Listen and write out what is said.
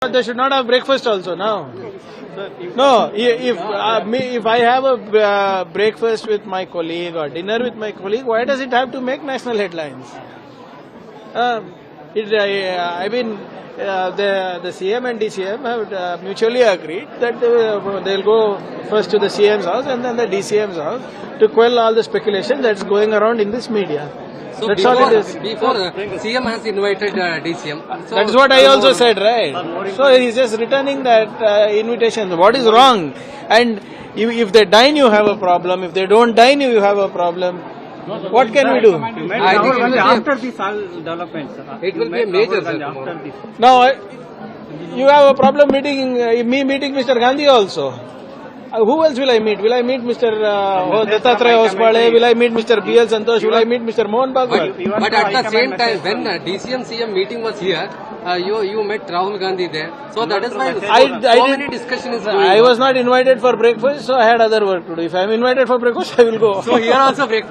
They should not have breakfast also now. No, if I have a breakfast with my colleague or dinner with my colleague, why does it have to make national headlines? The CM and DyCM have mutually agreed that they'll go first to the CM's house and then the DCM's house to quell all the speculation that's going around in this media. So that's before, all it is. Before CM has invited DCM. So that's what I also said, right? So he's just returning that invitation. What is wrong? And if they dine, you have a problem. If they don't dine, you have a problem. What can we do? I think after this all developments, it will be a major sir. Now, you have a problem meeting Mr. Gandhi also. Who else will I meet? Will I meet Mr. Dattatreya Hospale? Will I meet Mr. B.L. Santosh? Will I meet Mr. Mohan Bhagwat? But at the same time, when DCM CM meeting was here, you met Rahul Gandhi there. So that is why so many discussion is going on. I was not invited for breakfast, so I had other work to do. If I am invited for breakfast, I will go. So here also breakfast.